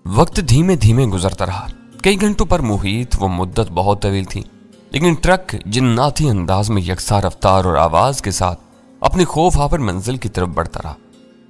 वक्त धीमे धीमे गुजरता रहा। कई घंटों पर मुहित वो मुद्दत बहुत तवील थी, लेकिन ट्रक जिन्नाती अंदाज में यकसा रफ्तार और आवाज के साथ अपनी खौफ आवर मंजिल की तरफ बढ़ता रहा।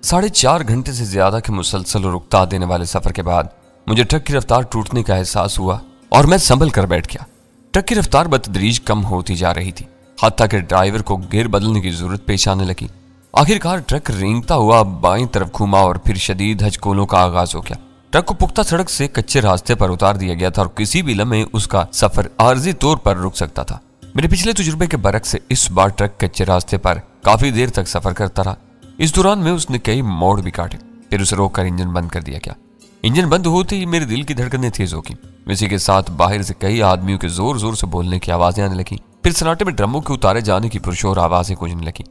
4.5 घंटे से ज्यादा के मुसलसल और उकता देने वाले सफर के बाद मुझे ट्रक की रफ्तार टूटने का एहसास हुआ और मैं संभल कर बैठ गया। ट्रक की रफ्तार बतदरीज कम होती जा रही थी, हत्ता कि ड्राइवर को गियर बदलने की जरूरत पेश आने लगी। आखिरकार ट्रक रेंगता हुआ बाईं तरफ घूमा और फिर शदीद हचकोलों का आगाज हो गया। ट्रक को पुख्ता सड़क से कच्चे रास्ते पर उतार दिया गया था और किसी भी लम्हे उसका सफर आर्जी तौर पर रुक सकता था। मेरे पिछले तजुर्बे के बरक्स से इस बार ट्रक कच्चे रास्ते पर काफी देर तक सफर करता रहा। इस दौरान में उसने कई मोड़ भी काटे, फिर उसे रोककर इंजन बंद कर दिया गया। इंजन बंद होते ही मेरे दिल की धड़कनें तेज हो गई। इसी के साथ बाहर से कई आदमियों के जोर जोर से बोलने की आवाजें आने लगी। फिर सन्नाटे में ड्रमों के उतारे जाने की पुरशोर आवाजें गूंजने लगी।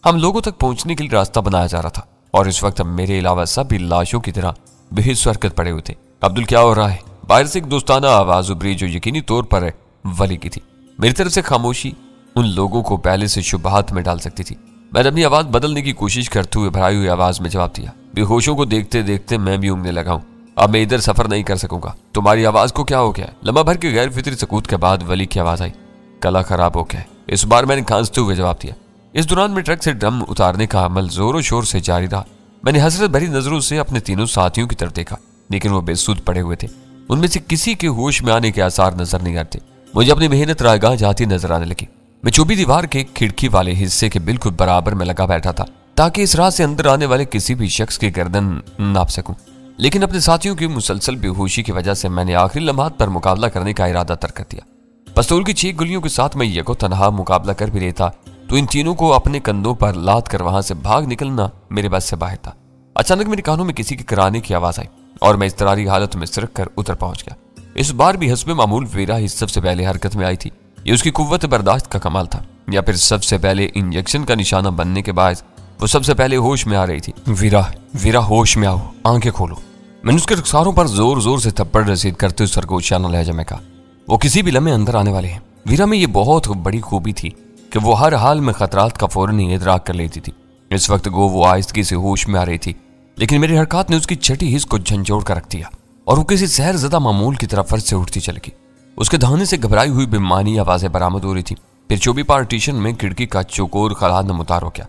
हम लोगों तक पहुंचने के लिए रास्ता बनाया जा रहा था और इस वक्त मेरे अलावा सभी लाशों की तरह बेहिस हरकत पड़े हुए थे। अब्दुल, क्या हो रहा है? बाहर से एक दोस्ताना आवाज उभरी जो यकीनी तौर पर वली की थी। मेरी तरफ से खामोशी उन लोगों को पहले से शुबहात में डाल सकती थी। मैंने अपनी आवाज बदलने की कोशिश करते हुए भराई हुई आवाज में जवाब दिया। बेहोशों को देखते देखते मैं भी ऊँगने लगा हूँ। अब मैं इधर सफर नहीं कर सकूंगा। तुम्हारी आवाज को क्या हो गया? लम्हा भर के गैर फितरी सकूत के बाद वली की आवाज आई। गला खराब हो गया। इस बार मैंने खांसते हुए जवाब दिया। इस दौरान में ट्रक से ड्रम उतारने का अमल जोरों शोर से जारी रहा। मैंने हसरत भरी नजरों से अपने तीनों साथियों की तरफ देखा, लेकिन वो बेसुध पड़े हुए थे। उनमें से किसी के होश में आने के आसार नजर नहीं आते। मुझे अपनी मेहनत रायगाह जाती नजर आने लगी। मैं चौबी दीवार के खिड़की वाले हिस्से के बिल्कुल बराबर में लगा बैठा था ताकि इस राह से अंदर आने वाले किसी भी शख्स की गर्दन नाप सकूं। लेकिन अपने साथियों की मुसलसल बेहोशी की वजह से मैंने आखिरी लम्हात पर मुकाबला करने का इरादा तर्क कर दिया। पिस्तौल की 6 गोलियों के साथ मैं यको तनहा मुकाबला कर भी लेता तो इन तीनों को अपने कंधों पर लाद कर वहां से भाग निकलना मेरे बस से बाहर था। अचानक मेरे कानों में किसी के कराने की आवाज आई और मैं इस्तरारी हालत में सिरक कर उतर पहुंच गया। इस बार भी हस्बे मामूल वीरा ही सबसे पहले हरकत में आई थी। ये उसकी कुव्वत बर्दाश्त का कमाल था, या फिर सबसे पहले इंजेक्शन का निशाना बनने के बाद वो सबसे पहले होश में आ रही थी। वीरा होश में आओ, आंखें खोलो। मैंने उसके रुखसारों पर जोर जोर से थप्पड़ रसीद करते हुए सरगोशियाना लहजा में कहा, वो किसी भी लम्हे अंदर आने वाले हैं। वीरा में ये बहुत बड़ी खूबी थी कि वो हर हाल में खतरात का फौरन ही इदराक कर लेती थी। इस वक्त गो वो आहिस्तगी से होश में आ रही थी, लेकिन मेरी हरकत ने उसकी छठी हिस्स को झंझोड़ कर रख दिया और वो किसी सहर ज़दा मामूल की तरफ फर्श से उठती चल गई। उसके दहाने से घबराई हुई बेमानी आवाजें बरामद हो रही थी। फिर चौबी पार्टीशन में खिड़की का चौकोर खला नमुतार हो गया।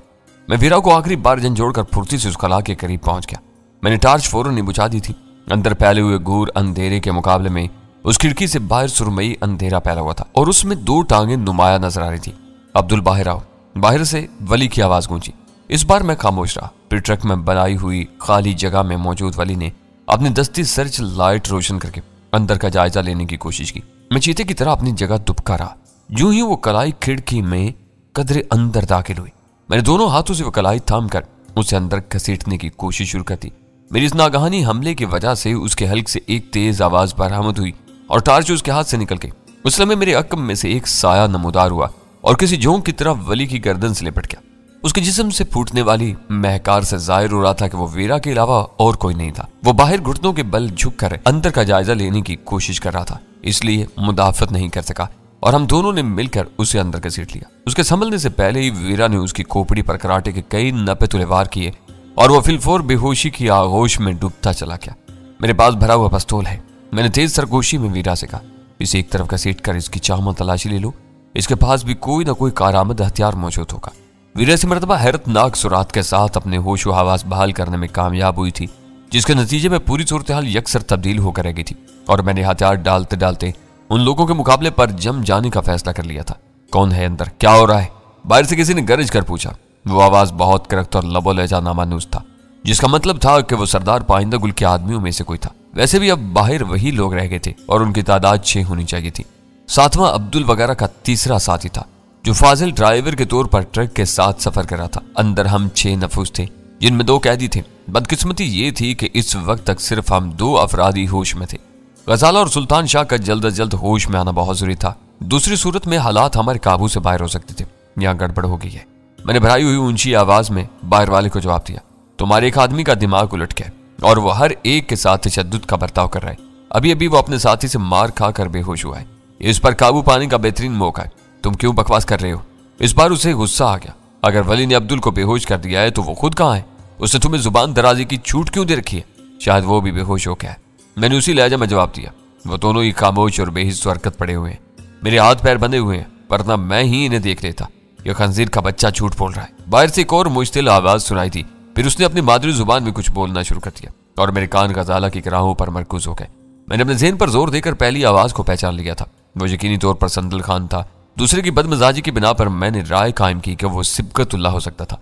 मैं वीरा को आखिरी बार झंझोड़ कर फुर्ती से उस खला के करीब पहुंच गया। मैंने टार्च फौरन ही बुझा दी थी। अंदर फैले हुए घूर अंधेरे के मुकाबले में उस खिड़की से बाहर सुरमई अंधेरा फैला हुआ था और उसमें 2 टांगें नुमाया नजर आ रही थी। अब्दुल, बाहर आओ। बाहर से वली की आवाज गूंजी। इस बार मैं खामोश रहा। फिर ट्रक में बनाई हुई खाली जगह में मौजूद वली ने अपनी दस्ती सर्च लाइट रोशन करके अंदर का जायजा लेने की कोशिश की। मैं चीते की तरह अपनी जगह दुबका रहा। यूं ही वो कलाई खिड़की में कदरे अंदर दाखिल हुई। मैंने दोनों हाथों से वो कलाई थाम कर उसे अंदर घसीटने की कोशिश शुरू कर दी। मेरी इस नागहानी हमले की वजह से उसके हल्क से एक तेज आवाज बरामद हुई और टार्च उसके हाथ से निकल गई। उस समय मेरे अक्म में से एक साया नमूदार हुआ और किसी जोंक की तरह वली की गर्दन से लिपट गया। उसके जिस्म से फूटने वाली महकार से जाहिर हो रहा था कि वो वीरा के अलावा और कोई नहीं था। वो बाहर घुटनों के बल झुककर अंदर का जायजा लेने की कोशिश कर रहा था, इसलिए मुदाफत नहीं कर सका और हम दोनों ने मिलकर उसे अंदर घसीट लिया। उसके संभलने से पहले ही वीरा ने उसकी खोपड़ी पर कराटे के कई नपे तुले वार किए और वो फिलफोर बेहोशी की आगोश में डूबता चला गया। मेरे पास भरा हुआ पिस्तौल है। मैंने तेज सरगोशी में वीरा से कहा, इसे एक तरफ घसीट कर इसकी चाह तलाशी ले लो, इसके पास भी कोई ना कोई कारआमद हथियार मौजूद होगा। वीरा से मरतबा हैरतनाक सुरात के साथ अपने होश व हवास बहाल करने में कामयाब हुई थी, जिसके नतीजे में पूरी सूरत हाल यकसर तब्दील होकर रह गई थी और मैंने हथियार डालते डालते उन लोगों के मुकाबले पर जम जाने का फैसला कर लिया था। कौन है अंदर? क्या हो रहा है? बाहर से किसी ने गरज कर पूछा। वो आवाज बहुत करख्त और लबो लहजा नामानूस था, जिसका मतलब था कि वो सरदार पाइंदा गुल के आदमियों में से कोई था। वैसे भी अब बाहर वही लोग रह गए थे और उनकी तादाद 6 होनी चाहिए थी। 7वां अब्दुल वगैरह का तीसरा साथी था, जो फाजिल ड्राइवर के तौर पर ट्रक के साथ सफर कर रहा था। अंदर हम 6 नफूस थे, जिनमें 2 कैदी थे। बदकिस्मती ये थी कि इस वक्त तक सिर्फ हम 2 अफराद ही होश में थे। गजाला और सुल्तान शाह का जल्द अज जल्द होश में आना बहुत जरूरी था। दूसरी सूरत में हालात हमारे काबू से बाहर हो सकते थे। यहाँ गड़बड़ हो गई है। मैंने भराई हुई ऊंची आवाज में बाहर वाले को जवाब दिया, तुम्हारे एक आदमी का दिमाग उलट गया और वो हर एक के साथ तशद्दुद का बर्ताव कर रहा है। अभी अभी वो अपने साथी से मार खा कर बेहोश हुआ है। इस पर काबू पाने का बेहतरीन मौका है। तुम क्यों बकवास कर रहे हो? इस बार उसे गुस्सा आ गया। अगर वली ने अब्दुल को बेहोश कर दिया है तो वो खुद कहाँ है? उसने तुम्हें जुबान दराजी की छूट क्यों दे रखी है? शायद वो भी बेहोश हो गया है। मैंने उसी लहजा में जवाब दिया। वो दोनों ही खामोश और बेहिस्सो हरकत पड़े हुए हैं। मेरे हाथ पैर बंधे हुए हैं, वरना मैं ही इन्हें देख लेता। यह खंजीर का बच्चा झूठ बोल रहा है। बाहर से एक और मुश्तिल आवाज सुनाई थी। फिर उसने अपनी मादरी जुबान में कुछ बोलना शुरू कर दिया और मेरे कान गजाला की कराहों पर मरकूज हो गए। मैंने अपने ज़हन पर जोर देकर पहली आवाज को पहचान लिया था। वो यकीनी तौर पर संदल खान था। दूसरे की बदमिजाजी की बिना पर मैंने राय कायम की कि वो सिबकतुल्लाह हो सकता था।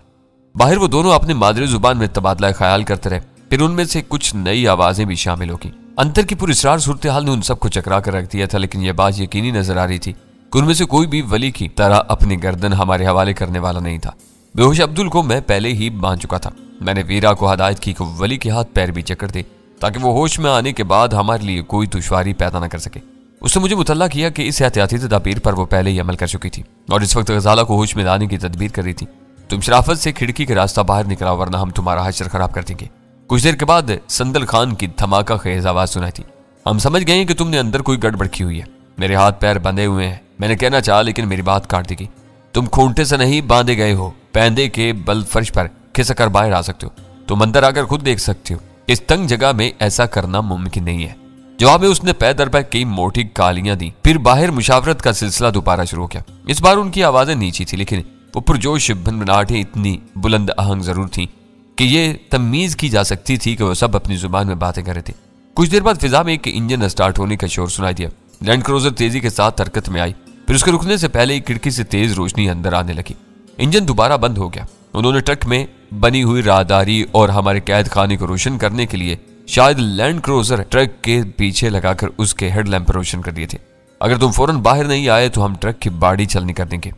बाहर वो दोनों अपनी मादरी जुबान में तबादला ख्याल करते रहे। फिर उनमें से कुछ नई आवाजें भी शामिल होगी। अंतर की पूरी इसरार सूरत हाल ने उन सबको चकरा कर रख दिया था, लेकिन यह बात यकीनी नजर आ रही थी कि उनमें से कोई भी वली की तरह अपनी गर्दन हमारे हवाले करने वाला नहीं था। बेहोश अब्दुल को मैं पहले ही बांध चुका था। मैंने वीरा को हदायत की कि वली के हाथ पैर भी जकड़ दे ताकि वो होश में आने के बाद हमारे लिए कोई दुश्वारी पैदा न कर सके। उसने मुझे मुतल्ला किया कि इस एहतियाती तदबीर पर वो पहले ही अमल कर चुकी थी और इस वक्त गजाला को होश में लाने की तदबीर कर रही थी। तुम शराफत से खिड़की के रास्ता बाहर निकला, वरना हम तुम्हारा हशर खराब कर देंगे। कुछ देर के बाद संदल खान की धमाका खेज आवाज सुनाई थी। हम समझ गए कि तुमने अंदर कोई गड़बड़ की हुई है। मेरे हाथ पैर बंधे हुए हैं। मैंने कहना चाहा, लेकिन मेरी बात काट दी गई। तुम खूंटे से नहीं बांधे गए हो। पैंदे के बल फर्श पर खिसक कर बाहर आ सकते हो। तुम अंदर आकर खुद देख सकते हो। इस तंग जगह में ऐसा करना मुमकिन नहीं है। जवाब में उसने पैर दर पैर कई मोटी गालियां दी। फिर बाहर मुशावरत का सिलसिला दोबारा शुरू हो गया। इस बार उनकी आवाजें नीची थी, लेकिन वो पुरजोश भनभनाहटें इतनी बुलंद आहंग जरूर थी कि ये तमीज की जा सकती थी कि वो सब अपनी जुबान में बातें कर रहे थे। कुछ देर बाद फिजा में एक इंजन स्टार्ट होने का शोर सुनाई दिया। लैंड क्रूजर तेजी के साथ हरकत में आई। फिर उसके रुकने से पहले ही खिड़की से तेज रोशनी अंदर आने लगी। इंजन दोबारा बंद हो गया। उन्होंने ट्रक में बनी हुई राहदारी और हमारे कैद खाने को रोशन करने के लिए शायद लैंड क्रूजर ट्रक के पीछे लगाकर उसके हेडलैम्प रोशन कर दिए थे। अगर तुम फौरन बाहर नहीं आए तो हम ट्रक की बाड़ी चलनी कर देंगे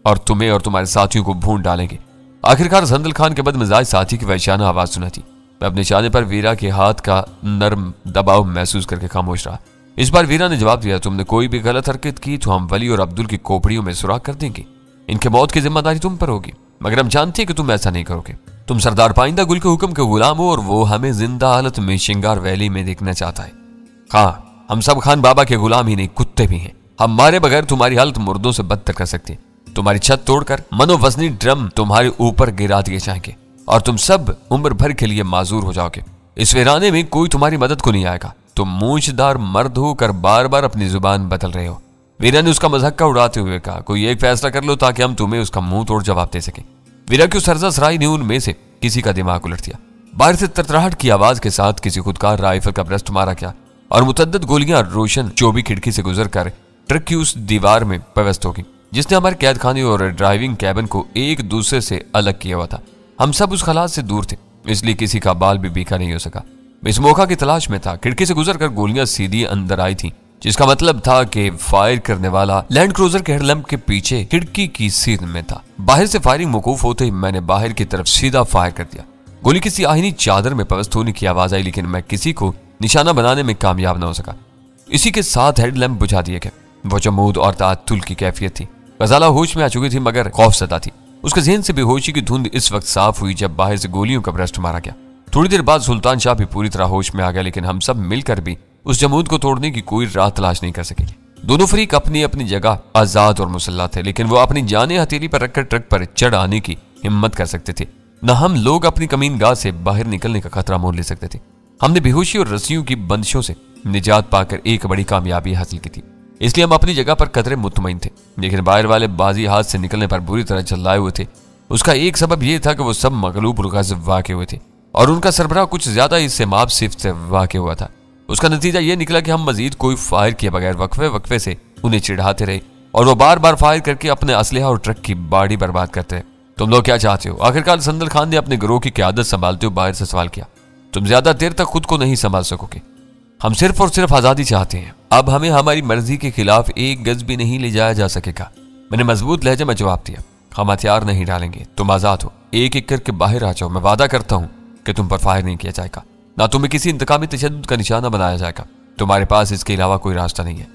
और तुम्हें और तुम्हारे साथियों को भून डालेंगे। आखिरकार संदल खान के बदमिजाज साथी की वहशाना आवाज सुना थी। मैं अपने चाहने पर वीरा के हाथ का नर्म दबाव महसूस करके खामोश रहा। इस बार वीरा ने जवाब दिया, तुमने कोई भी गलत हरकत की तो हम वली और अब्दुल की खोपड़ियों में सुराख कर देंगे। इनके मौत की जिम्मेदारी तुम पर होगी, मगर हम जानते हैं कि तुम ऐसा नहीं करोगे। तुम सरदार पाइंदा गुल के हुक्म के गुलाम हो और वो हमें जिंदा हालत में शिंगार वैली में देखना चाहता है। हाँ, हम सब खान बाबा के गुलाम ही नहीं, कुत्ते भी हैं। हम मारे बगैर तुम्हारी हालत मुर्दों से बदतर कर सकते हैं। तुम्हारी छत तोड़कर मनोवजनी ड्रम तुम्हारे ऊपर गिरा दिए जाएंगे और तुम सब उम्र भर के लिए माजूर हो जाओगे। इस वीराने में कोई तुम्हारी मदद को नहीं आएगा। तुम मूंछदार मर्द होकर बार बार अपनी जुबान बदल रहे हो। वीरा ने उसका मजाक उड़ाते हुए कहा, कोई एक फैसला कर लो ताकि हम तुम्हें उसका मुंह तोड़ जवाब दे सके। वीरा की उस सरजराई ने उनमें से किसी का दिमाग उलट दिया। बाहर से तरतराहट की आवाज के साथ किसी खुदकार राइफल का ब्रस्ट मारा गया और मुतद्दद गोलियां रोशन चौबी खिड़की से गुजरकर ट्रक की उस दीवार में प्रवेश होगी जिसने हमारे कैद खाने और ड्राइविंग कैबिन को एक दूसरे से अलग किया हुआ था। हम सब उस खलास से दूर थे, इसलिए किसी का बाल भी बीखा नहीं हो सका। मैं इस मौका की तलाश में था। खिड़की से गुजरकर गोलियां सीधी अंदर आई थी, जिसका मतलब था कि फायर करने वाला लैंड क्रूजर के हेडलैम्प के पीछे खिड़की की सीध में था। बाहर से फायरिंग मौकूफ होते ही मैंने बाहर की तरफ सीधा फायर कर दिया। गोली किसी आहिनी चादर में प्रवेश होने की आवाज आई, लेकिन मैं किसी को निशाना बनाने में कामयाब न हो सका। इसी के साथ हेडलैम्प बुझा दिए गए। वो जमूद और तातुल की कैफियत थी। गजाला होश में आ चुकी थी, मगर खौफसदा थी। उसके ज़हन से बेहोशी की धुंध इस वक्त साफ हुई जब बाहर से गोलियों का ब्रस्ट मारा गया। थोड़ी देर बाद सुल्तान शाह भी पूरी तरह होश में आ गया, लेकिन हम सब मिलकर भी उस जमूद को तोड़ने की कोई राह तलाश नहीं कर सके। दोनों फरीक अपनी अपनी जगह आजाद और मुसल्लह थे, लेकिन वो अपनी जाने हथेली पर रखकर ट्रक पर चढ़ आने की हिम्मत कर सकते थे। न हम लोग अपनी कमीनगाह से बाहर निकलने का खतरा मोल ले सकते थे। हमने बेहोशी और रस्सियों की बंदिशों से निजात पाकर एक बड़ी कामयाबी हासिल की थी, इसलिए हम अपनी जगह पर कतरे मुतमईन थे। लेकिन बाहर वाले बाजी हाथ से निकलने पर बुरी तरह चिल्लाए हुए थे। उसका एक सबब यह था कि वो सब मगलूब और गाज़िब वाक़े हुए थे और उनका सरबराह कुछ ज्यादा इससे माप सिफ्त से वाक़े हुआ था। उसका नतीजा यह निकला कि हम मजीद कोई फायर किए बगैर वक्फे वक्फे से उन्हें चिढ़ाते रहे और वो बार बार फायर करके अपने असलहा और ट्रक की बाड़ी बर्बाद करते रहे। तुम लोग क्या चाहते हो? आखिरकार संदल खान ने अपने गिरोह की क़यादत संभालते हुए बाहर से सवाल किया। तुम ज्यादा देर तक खुद को नहीं संभाल सकोगे। हम सिर्फ और सिर्फ आज़ादी चाहते हैं। अब हमें हमारी मर्जी के खिलाफ एक गज भी नहीं ले जाया जा सकेगा। मैंने मजबूत लहजे में जवाब दिया। हम हथियार नहीं डालेंगे, तुम आजाद हो। एक एक करके बाहर आ जाओ। मैं वादा करता हूँ कि तुम पर फायर नहीं किया जाएगा, ना तुम्हें किसी इंतकामी तशद्दुद का निशाना बनाया जाएगा। तुम्हारे पास इसके अलावा कोई रास्ता नहीं है।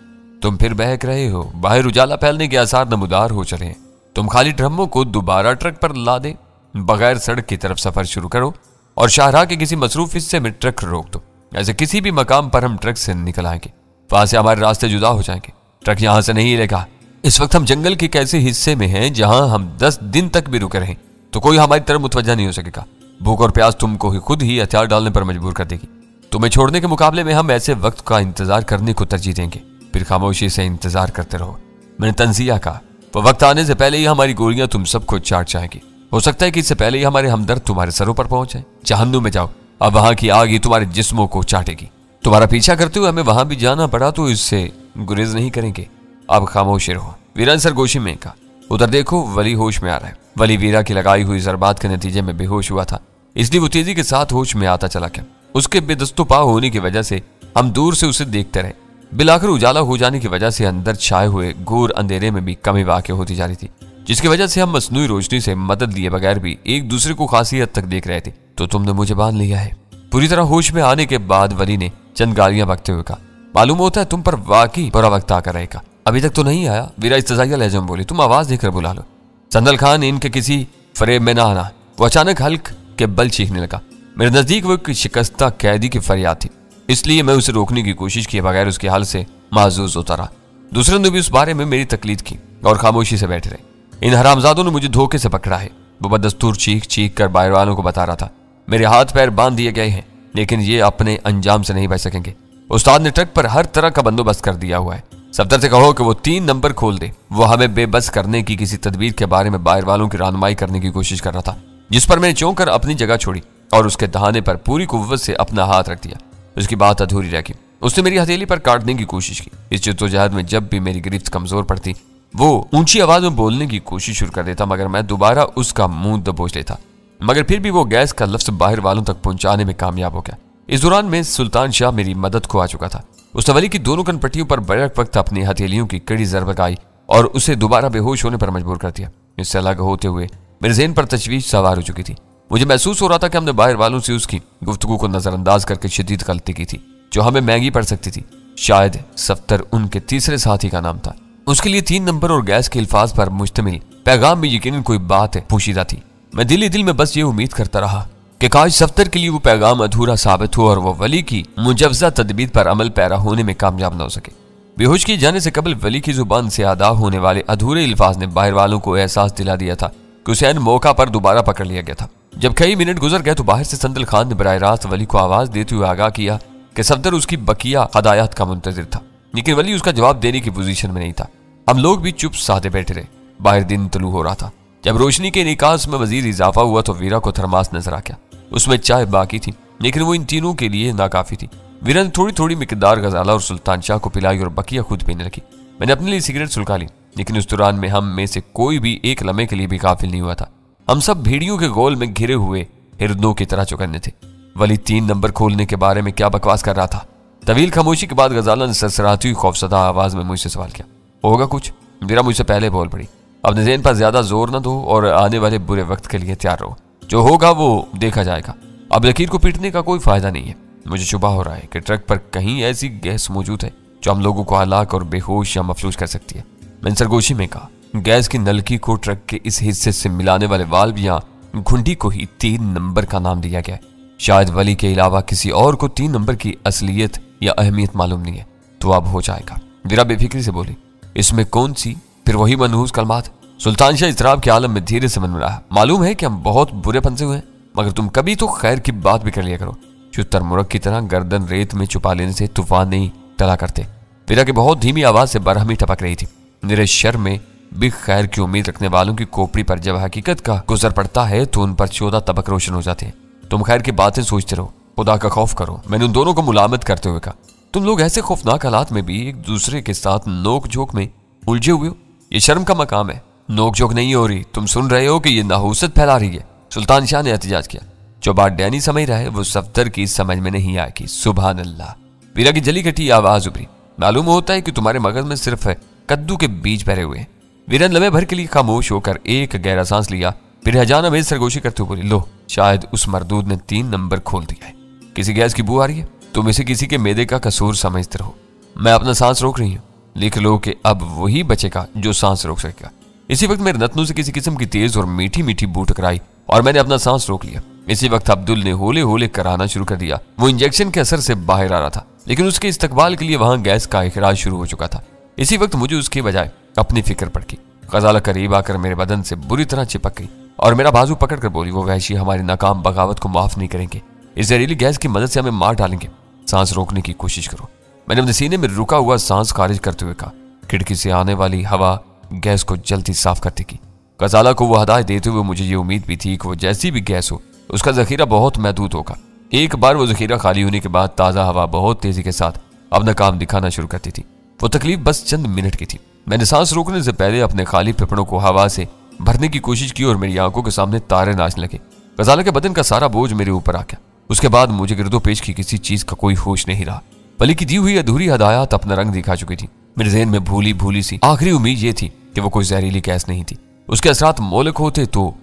तुम फिर बहक रहे हो। बाहर उजाला फैलने के आसार नमूदार हो चले हैं। तुम खाली ड्रमों को दोबारा ट्रक पर ला दे, बगैर सड़क की तरफ सफर शुरू करो और शाहराह के किसी मसरूफ हिस्से में ट्रक रोक दो। ऐसे किसी भी मकाम पर हम ट्रक से निकल आएंगे। वहां से हमारे रास्ते जुदा हो जाएंगे। ट्रक यहां से नहीं लेगा। इस वक्त हम जंगल के कैसे हिस्से में हैं जहां हम 10 दिन तक भी रुके रहें तो कोई हमारी तरफ मुतवज्जा नहीं हो सकेगा। भूख और प्यास तुमको खुद ही हथियार डालने पर मजबूर कर देगी। तुम्हें छोड़ने के मुकाबले में हम ऐसे वक्त का इंतजार करने को तरजीह देंगे, फिर खामोशी से इंतजार करते रहो। मैंने तंजिया कहा, वो वक्त आने से पहले ही हमारी गोलियां तुम सबको चाट जाएगी। हो सकता है कि इससे पहले ही हमारे हमदर्द तुम्हारे सरों पर पहुंच जाए। जहन्नुम में जाओ, अब वहां की आग ही तुम्हारे जिस्मों को चाटेगी। तुम्हारा पीछा करते हुए हमें वहां भी जाना पड़ा तो इससे गुरेज नहीं करेंगे। अब खामोश रहो। वीरा ने सरगोशी में कहा, उधर देखो, वली होश में आ रहा है। वली वीरा की लगाई हुई जरबात के नतीजे में बेहोश हुआ था, इसलिए वो तेजी के साथ होश में आता चला गया। उसके बेदस्तोपा होने की वजह से हम दूर से उसे देखते रहे। बिलाखिर उजाला हो जाने की वजह से अंदर छाए हुए घोर अंधेरे में भी कमी वाक़ होती जा रही थी, जिसकी वजह से हम मसनूई रोशनी से मदद लिए बगैर भी एक दूसरे को खासी हद तक देख रहे थे। तो तुमने मुझे बांध लिया है। पूरी तरह होश में आने के बाद वली ने चंद गालियां बकते हुए कहा, मालूम होता है तुम पर वाकई बुरा वक्त आकर रहेगा। अभी तक तो नहीं आया। वीरा इस्तज़ाइया लहज़े में बोली, तुम आवाज देकर बुला लो। संदल खान इनके किसी फरेब में ना आना। वो अचानक हल्क के बल चीखने लगा। मेरे नजदीक वो एक शिकस्ता कैदी की फरियाद थी, इसलिए मैं उसे रोकने की कोशिश किए बगैर उसके हाल से महजूज होता रहा। दूसरों ने भी उस बारे में मेरी तकलीद की और खामोशी से बैठे रहे। इन हरामजादों ने मुझे धोखे से पकड़ा है। वो बदस्तूर चीख चीख कर बाहर वालों को बता रहा था, मेरे हाथ पैर बांध दिए गए हैं, लेकिन ये अपने अंजाम से नहीं बच सकेंगे। उस्ताद ने ट्रक पर हर तरह का बंदोबस्त कर दिया हुआ है। सफ्दर से कहो कि वो 3 नंबर खोल दे। वो हमें बेबस करने की किसी तदबीर के बारे में बाहर वालों की रहनुमाई करने की कोशिश कर रहा था, जिस पर मैंने चौंक कर अपनी जगह छोड़ी और उसके दहाने पर पूरी कुव्वत से अपना हाथ रख दिया। उसकी बात अधूरी रह गई। उसने मेरी हथेली पर काटने की कोशिश की। इस जद्दोजहद में जब भी मेरी गिरफ्त कमजोर पड़ती, वो ऊंची आवाज में बोलने की कोशिश शुरू कर देता, मगर मैं दोबारा उसका मुंह दबोच लेता। मगर फिर भी वो गैस का लफ्ज बाहर वालों तक पहुंचाने में कामयाब हो गया। इस दौरान में सुल्तान शाह मेरी मदद को आ चुका था। उसने वली की दोनों कनपट्टियों पर बैरक वक्त अपनी हथेलियों की कड़ी जरब लगाई और उसे दोबारा बेहोश होने पर मजबूर कर दिया। इससे अलग होते हुए मेरे ज़हन पर तशवीश सवार हो चुकी थी। मुझे महसूस हो रहा था कि हमने बाहर वालों से उसकी गुफ्तगू को नजरअंदाज करके शदीद गलती की थी, जो हमें महंगी पड़ सकती थी। शायद सफ्तर उनके तीसरे साथी का नाम था। उसके लिए 3 नंबर और गैस के अल्फाज पर मुश्तमिल पैगाम में यकीनन कोई बात पोशीदा थी। मैं दिल ही दिल में बस ये उम्मीद करता रहा कि काश सफ्तर के लिए वो पैगाम अधूरा साबित हो और वह वली की मुजवजा तदबीर पर अमल पैरा होने में कामयाब न हो सके। बेहोश किए जाने से कबल वली की जुबान से अदा होने वाले अधूरे अल्फाज ने बाहर वालों को एहसास दिला दिया था कि उसे ऐन मौका पर दोबारा पकड़ लिया गया था। जब कई मिनट गुजर गए तो बाहर से संदल खान ने बराह रास्त वली को आवाज देते हुए आगाह किया कि सफ्दर उसकी बकिया हदायत का मुंतजिर था, लेकिन वली उसका जवाब देने की पोजीशन में नहीं था। हम लोग भी चुप साधे बैठे रहे। बाहर दिन तलू हो रहा था। जब रोशनी के निकास में मजीद इजाफा हुआ तो वीरा को थर्मास नजर आ गया। उसमें चाय बाकी थी, लेकिन वो इन तीनों के लिए नाकाफी थी। वीरा ने थोड़ी थोड़ी मिकदार गजाला और सुल्तान शाह को पिलाई और बकिया खुद पीने लगी। मैंने अपने लिए सिगरेट सुलगा ली, लेकिन उस दौरान में हम में से कोई भी एक लम्हे के लिए भी काफिल नहीं हुआ था। हम सब भेड़ियों के गोल में घिरे हुए हिरनों की तरह चौकन्ने थे। वली 3 नंबर खोलने के बारे में क्या बकवास कर रहा था। तवील खामोशी के बाद गजाला ने सरसराती हुई खौफसदा आवाज में मुझसे सवाल किया, होगा कुछ? वीरा मुझसे पहले बोल पड़ी, अपने ज़हन पर ज्यादा जोर न दो और आने वाले बुरे वक्त के लिए तैयार रहो। जो होगा वो देखा जाएगा। अब लकीर को पीटने का कोई फायदा नहीं है। मुझे शुबा हो रहा है कि ट्रक पर कहीं ऐसी गैस मौजूद है जो हम लोगों को हलाक और बेहोश या मफलूज कर सकती है। मैंने सरगोशी में कहा, गैस की नलकी को ट्रक के इस हिस्से से मिलाने वाले वाल्व या घुंडी को ही 3 नंबर का नाम दिया गया है। शायद वली के अलावा किसी और को 3 नंबर की असलियत या अहमियत मालूम नहीं है। तो अब हो जाएगा। वीरा बेफिक्री से बोली, इसमें कौन सी? फिर वही मनहूस कलमात। सुल्तान शाह इज़राब के आलम में धीरे से मन रहा, मालूम है कि हम बहुत बुरे फंसे हुए हैं, मगर तुम कभी तो खैर की बात भी कर लिया करो। चुतर मुरक की तरह गर्दन रेत में छुपा लेने से तूफान नहीं टला करते। वीरा की बहुत धीमी आवाज से बरहमी टपक रही थी। मेरे शर में भी खैर की उम्मीद रखने वालों की खोपड़ी पर जब हकीकत का गुजर पड़ता है तो उन पर 14 तबक रोशन हो जाते हैं। तुम खैर की बातें सोचते रहो, खुदा का खौफ करो। मैंने उन दोनों को मुलामत करते हुए कहा, तुम लोग ऐसे खौफनाक हालात में भी एक दूसरे के साथ नोक झोंक में उलझे हुए हो। ये शर्म का मकाम है। नोक झोंक नहीं हो रही, तुम सुन रहे हो कि ये नाहूसत फैला रही है। सुल्तान शाह ने एहतजाज किया, जो बात डैनी समझ रहा है वो सफ्दर की समझ में नहीं आएगी। सुभान अल्लाह। वीरा की जली कटी आवाज उभरी, मालूम होता है कि तुम्हारे मगज में सिर्फ कद्दू के बीज भरे हुए हैं। वीरा ने लम्हे भर के लिए खामोश होकर एक गहरा सांस लिया, फिर हजाना में सरगोशी करते हुए बोली, लो शायद उस मरदूद ने 3 नंबर खोल दिया है। किसी गैस की बू आ रही है। तुम इसे किसी के मैदे का कसूर समझते रहो। मैं अपना सांस रोक रही हूँ। लिख लो कि अब वही बचेगा जो सांस रोक सकेगा। इसी वक्त मेरे नथनों से किसी किस्म की तेज और मीठी मीठी बू टकराई और मैंने अपना सांस रोक लिया। इसी वक्त अब्दुल ने होले होले कराना शुरू कर दिया। वो इंजेक्शन के असर से बाहर आ रहा था, लेकिन उसके इस्तकबाल के लिए वहां गैस का इखराज शुरू हो चुका था। इसी वक्त मुझे उसके बजाय अपनी फिक्र पड़ गई। गजाला करीब आकर मेरे बदन से बुरी तरह चिपक गई और मेरा बाजू पकड़ कर बोली, वो वहशी हमारी नाकाम बगावत को माफ नहीं करेंगे। इस जहरीली गैस की मदद से हमें मार डालेंगे, सांस रोकने की कोशिश करो। मैंने अपने सीने में रुका हुआ सांस खारिज करते हुए कहा। खिड़की से आने वाली हवा गैस को जल्दी साफ कर देगी। गजाला को वो हदायत देते हुए मुझे ये उम्मीद भी थी कि वो जैसी भी गैस हो उसका जखीरा बहुत महदूद होगा। एक बार वो जखीरा खाली होने के बाद ताज़ा हवा बहुत तेजी के साथ अपना काम दिखाना शुरू करती थी। वो तकलीफ बस चंद मिनट की थी। मैंने सांस रोकने से पहले अपने खाली फेफड़ों को हवा से भरने की कोशिश की और मेरी आंखों के सामने तारे नाचने लगे। गजाला के बदन का सारा बोझ मेरे ऊपर आ गया। उसके बाद मुझे गिरदोपेश की किसी चीज का कोई होश नहीं रहा। वली की दी हुई अधूरी हदायत अपना रंग दिखा चुकी थी। मेरे ज़हन में भूली भूली सी आखिरी उम्मीद ये थी कि वो कोई जहरीली गैस नहीं थी। उसके असरात मोहलक होते तो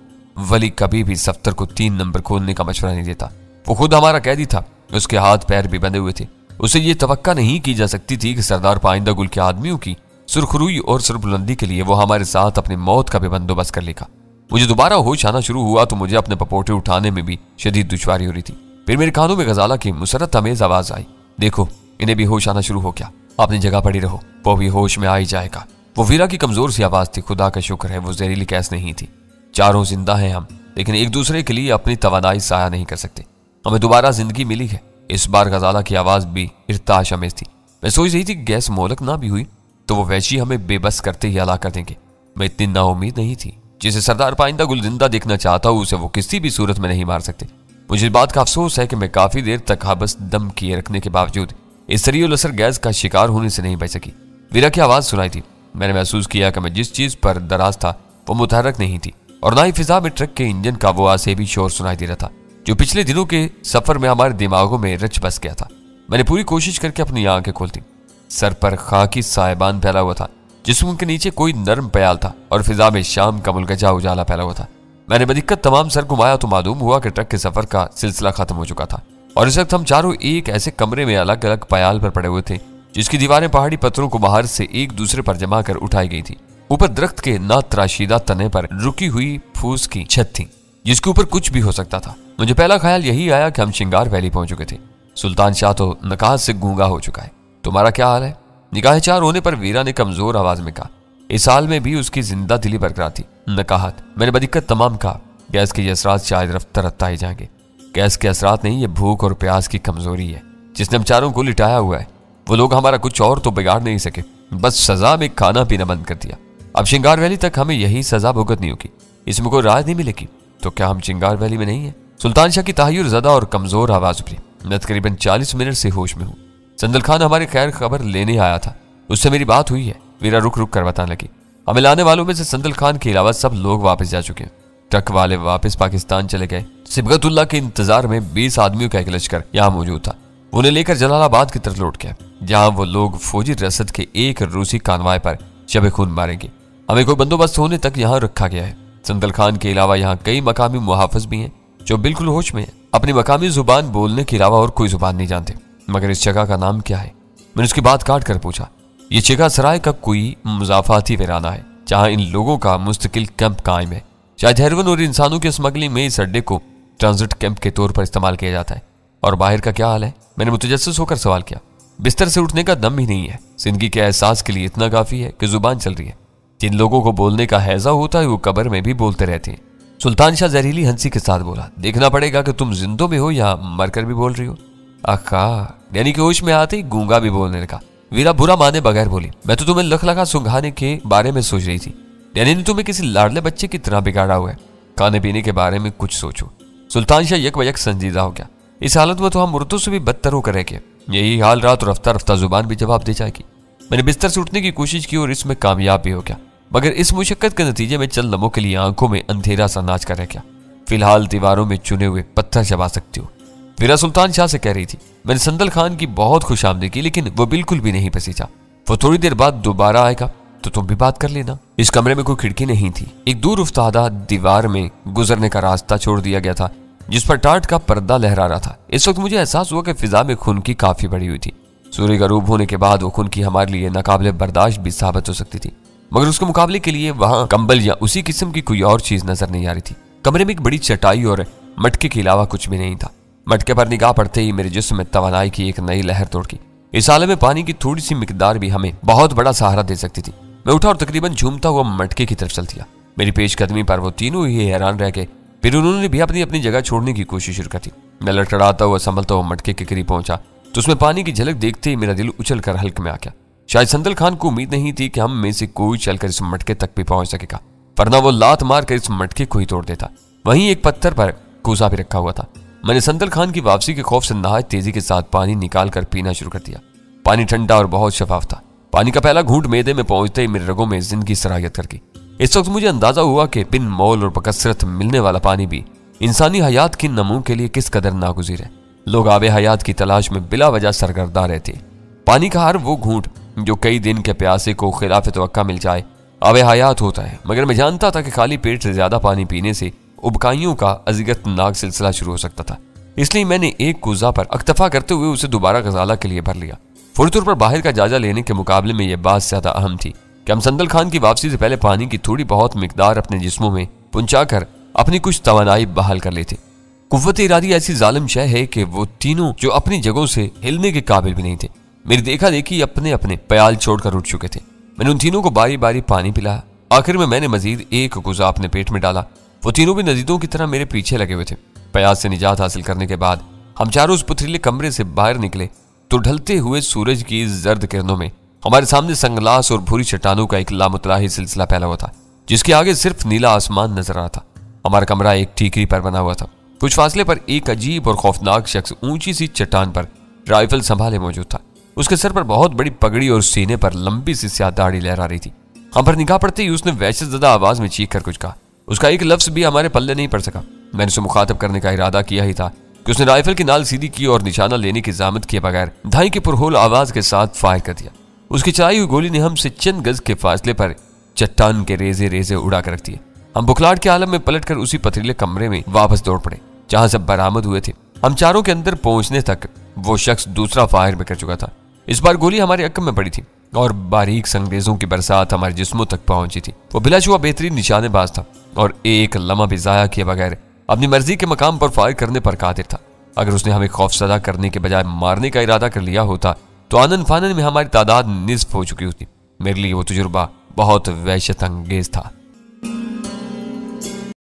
वली कभी भी सफ्तर को 3 नंबर खोलने का मशवरा नहीं देता। वो खुद हमारा कैदी था, उसके हाथ पैर भी बंधे हुए थे। उसे ये तवक्का नहीं की जा सकती थी कि सरदार पाइंदा गुल के आदमियों की सुरखरुई और सरबुलंदी के लिए वो हमारे साथ अपनी मौत का भी बंदोबस्त कर लेगा। मुझे दोबारा होश आना शुरू हुआ तो मुझे अपने पपोटे उठाने में भी शदीद दुश्वारी हो रही थी। फिर मेरे कानों में गजाला की मुसरत अमेज आवाज आई, देखो इन्हें भी होश आना शुरू हो गया, अपनी जगह पड़ी रहो, वो भी होश में आ ही जाएगा। वो वीरा की कमजोर सी आवाज थी। खुदा का शुक्र है वो जहरीली गैस नहीं थी। चारों जिंदा हैं हम, लेकिन एक दूसरे के लिए अपनी तवानाई साया नहीं कर सकते। हमें दोबारा जिंदगी मिली है। इस बार गजाला की आवाज भी इर्ताश अमेज थी। मैं सोच रही थी कि गैस मोहलक ना भी हुई तो वो वैशी हमें बेबस करते ही हला कर देंगे। मैं इतनी नाउमीद नहीं थी। जिसे सरदार पाइंदा गुल जिंदा देखना चाहता हूँ उसे वो किसी भी सूरत में नहीं मार सकते। मुझे इस बात का अफसोस है कि मैं काफी देर तक हबस दम किए रखने के बावजूद इस सरीउल असर गैस का शिकार होने से नहीं बच सकी। वीरा की आवाज सुनाई थी। मैंने महसूस किया कि मैं जिस चीज पर दराज था वो मुतहरक नहीं थी और ना ही फिजा में ट्रक के इंजन का वो आसेबी शोर सुनाई दे रहा था जो पिछले दिनों के सफर में हमारे दिमागों में रच बस गया था। मैंने पूरी कोशिश करके अपनी आंखें खोलती। सर पर खाकी सायबान फैला हुआ था जिसम के नीचे कोई नर्म प्याल था और फिजा में शाम का मुलगजा उजाला फैला हुआ था। मैंने बदिक्कत तमाम सर घुमाया तो मालूम हुआ कि ट्रक के सफर का सिलसिला खत्म हो चुका था और इस वक्त हम चारों एक ऐसे कमरे में अलग अलग प्याल पर पड़े हुए थे जिसकी दीवारें पहाड़ी पत्थरों को बाहर से एक दूसरे पर जमा कर उठाई गई थी। ऊपर दरख्त के ना तराशीदा तने पर रुकी हुई फूस की छत थी जिसके ऊपर कुछ भी हो सकता था। मुझे पहला ख्याल यही आया कि हम शिंगार वैली पहुंच चुके थे। सुल्तान शाह तो नकाहत से गूंगा हो चुका है। तुम्हारा क्या हाल है? निगाह चार होने पर वीरा ने कमजोर आवाज में कहा। इस हाल में भी उसकी जिंदा दिली बरकरार थी। नकाहत, मैंने बदिक्कत तमाम कहा। गैस के ये असरात शायद रफ्ता रफ्ता ही जाएंगे। गैस के असरात नहीं, ये भूख और प्यास की कमजोरी है जिसने हम चारों को लिटाया हुआ है। वो लोग हमारा कुछ और तो बिगाड़ नहीं सके, बस सजा में खाना पीना बंद कर दिया। अब शिंगार वैली तक हमें यही सजा भुगतनी होगी। इसमें कोई राय नहीं मिलेगी। तो क्या हम शिंगार वैली में नहीं है? सुल्तान शाह की तहय्युर ज़दा और कमजोर आवाज उभरी। मैं तकरीबन 40 मिनट से होश में हूँ। संदल खान हमारी खैर खबर लेने आया था, उससे मेरी बात हुई है। वीरा रुक रुक कर बताने लगी। हमें लाने वालों में से संदल खान के अलावा सब लोग वापस जा चुके हैं। ट्रक वाले वापस पाकिस्तान चले गए। सिबगतुल्लाह के इंतजार में 20 आदमियों का एक लश्कर यहाँ मौजूद था। उन्हें लेकर जलालाबाद की तरफ लौट गया जहां वो लोग फौजी रसद के एक रूसी कानवाय पर शब खून मारेंगे। हमें कोई बंदोबस्त होने तक यहाँ रखा गया है। संदल खान के अलावा यहाँ कई मकामी मुहाफिज भी हैं जो बिल्कुल होश में हैं। अपनी मकामी जुबान बोलने के अलावा और कोई जुबान नहीं जानते। मगर इस जगह का नाम क्या है? मैंने उसकी बात काट कर पूछा। ये जगह सराय का कोई मुजाफाती वीराना है जहाँ इन लोगों का मुस्तकिल कैंप कायम है। शायद हेरोइन और इंसानों की स्मगलिंग में इस अड्डे को ट्रांजिट कैंप के तौर पर इस्तेमाल किया जाता है। और बाहर का क्या हाल है? मैंने मुतजस्सिस होकर सवाल किया। बिस्तर से उठने का दम ही नहीं है। जिंदगी के एहसास के लिए इतना काफी है कि जुबान चल रही है। जिन लोगों को बोलने का हैजा होता है वो कब्र में भी बोलते रहते हैं। सुल्तान शाह जहरीली हंसी के साथ बोला। देखना पड़ेगा कि तुम जिंदों में हो या मरकर भी बोल रही हो। आखा, यानी कि होश में आते ही गूंगा भी बोलने लगा। वीरा बुरा माने बगैर बोली। मैं तो तुम्हें लख लगा सुंघाने के बारे में सोच रही थी। यानी तुम्हें किसी लाडले बच्चे की तरह बिगाड़ा हुआ है। खाने पीने के बारे में कुछ सोचो। सुल्तान शाह यक बयक संजीदा हो गया। इस हालत में तो हम मुर्दों से भी बदतर होकर रह गए। यही हाल रहा तो रफ्ता रफ्ता जुबान भी जवाब दे जाएगी। मैंने बिस्तर से उठने की कोशिश की और इसमें कामयाब भी हो गया। मगर इस मुशक्कत के नतीजे में चंद लम्हों के लिए आंखों में अंधेरा सा नाच कर रह गया। फिलहाल दीवारों में चुने हुए पत्थर चबा सकती हो। वीरा सुल्तान शाह से कह रही थी। मैंने संदल खान की बहुत खुशामदी की लेकिन वो बिल्कुल भी नहीं पसीजा। वो थोड़ी देर बाद दोबारा आएगा तो तुम भी बात कर लेना। इस कमरे में कोई खिड़की नहीं थी। एक दूर उफ्तादा दीवार में गुजरने का रास्ता छोड़ दिया गया था जिस पर टाट का पर्दा लहरा रहा था। इस वक्त मुझे एहसास हुआ कि फिजा में खून की काफी बढ़ी हुई थी। सूर्य गरूब होने के बाद वो खून की हमारे लिए नाकाबिले बर्दाश्त भी साबित हो सकती थी। मगर उसके मुकाबले के लिए वहां कंबल या उसी किस्म की कोई और चीज नजर नहीं आ रही थी। कमरे में एक बड़ी चटाई और मटके के अलावा कुछ भी नहीं था। मटके पर निगाह पड़ते ही मेरे जिस्म में तवानाई की एक नई लहर तोड़ गई। इस हाल में पानी की थोड़ी सी मिकदार भी हमें बहुत बड़ा सहारा दे सकती थी। मैं उठा और तकरीबन झूमता हुआ मटके की तरफ चल दिया। मेरी पेशकदमी पर वो तीनों ही हैरान रह गए। फिर उन्होंने भी अपनी अपनी जगह छोड़ने की कोशिश शुरू कर दी। मैं लड़खड़ाता हुआ संभलता हुआ मटके के करीब पहुंचा तो उसमें पानी की झलक देखते ही मेरा दिल उछल कर हल्क में आ गया। शायद संदल खान को उम्मीद नहीं थी कि हम में से कोई चलकर इस मटके तक भी पहुंच सकेगा, वरना वो लात मार कर इस मटके को ही तोड़ देता। वहीं एक पत्थर पर कूसा भी रखा हुआ था। मैंने संदल खान की वापसी के खौफ से नहायत तेजी के साथ पानी निकाल कर पीना शुरू कर दिया। पानी ठंडा और बहुत शफाफ था। पानी का पहला घूंट मैदे में पहुंचते ही मेरे रगों में जिंदगी सरायत कर गई। इस वक्त मुझे अंदाजा हुआ कि बिन मोल और बकसरत मिलने वाला पानी भी इंसानी हयात की नमों के लिए किस कदर नागुज़ीर है। लोग आबे हयात की तलाश में बिला वजह सरगर्दा रहते। पानी का हर वो घूंट जो कई दिन के प्यासे को खिलाफ तवक्का मिल जाए आबे हयात होता है। मगर मैं जानता था कि खाली पेट से ज्यादा पानी पीने से उबकाइयों का अज़ियतनाक सिलसिला शुरू हो सकता था। इसलिए मैंने एक कूजा पर अक्तफा करते हुए उसे दोबारा गजाला के लिए भर लिया। फौरी तौर पर बाहर का जायजा लेने के मुकाबले में यह बात ज्यादा अहम थी कि हम संदल खान की वापसी से पहले पानी की थोड़ी बहुत मिकदार अपने जिस्मों में पहुंचाकर अपनी कुछ तवानाई बहाल कर लेते। कुव्वत इरादी ऐसी जालिम शय है कि वो तीनों जो अपनी जगहों से हिलने के काबिल भी नहीं थे, मेरी देखा देखी अपने अपने प्याल छोड़कर उठ चुके थे। मैंने उन तीनों को बारी बारी पानी पिलाया। आखिर में मैंने मजीद एक गुजा अपने पेट में डाला। वो तीनों भी नजीदों की तरह मेरे पीछे लगे हुए थे। प्यास से निजात हासिल करने के बाद हम चारों उस पथरीले कमरे से बाहर निकले तो ढलते हुए सूरज की जर्द किरणों में हमारे सामने संगलास और भूरी चट्टानों का एक लामुतलाही सिलसिला फैला हुआ था, जिसके आगे सिर्फ नीला आसमान नजर आ रहा था। हमारा कमरा एक ठीकरी पर बना हुआ था। कुछ फासले पर एक अजीब और खौफनाक शख्स ऊंची सी चट्टान पर राइफल संभाले मौजूद था। उसके सर पर बहुत बड़ी पगड़ी और सीने पर लंबी सी स्याह दाढ़ी लहरा रही थी। हम पर निगाह पड़ते ही उसने वहशतज़दा आवाज में चीख कर कुछ कहा। उसका एक लफ्ज भी हमारे पल्ले नहीं पड़ सका। मैंने उसे मुखातब करने का इरादा किया ही था कि उसने राइफल की नाल सीधी की और निशाना लेने की ज़ामत किए बगैर धाई की पुरहोल आवाज के साथ फायर कर दिया। उसकी चलाई हुई गोली ने हमसे चंद गज के फासले पर चट्टान के रेजे रेजे उड़ा कर रख दिए। हम बुखलाहट के आलम में पलटकर उसी पथरीले कमरे में वापस दौड़ पड़े जहां सब बरामद हुए थे। हम चारों के अंदर पहुंचने तक वो शख्स दूसरा फायर भी कर चुका था। इस बार गोली हमारे अक्कम में पड़ी थी और बारीक संगरेजों की बरसात हमारे जिस्मों तक पहुंची थी। वो बिलाशुबा बेहतरीन निशानेबाज था और एक लम्हा भी जाया किए बगैर अपनी मर्जी के मकाम पर फायर करने पर कादिर था। अगर उसने हमें खौफसदा करने के बजाय मारने का इरादा कर लिया होता तो आनन फानन में हमारी तादाद निस्फ हो चुकी होती। मेरे लिए वो तजुर्बा बहुत वहशत अंगेज था।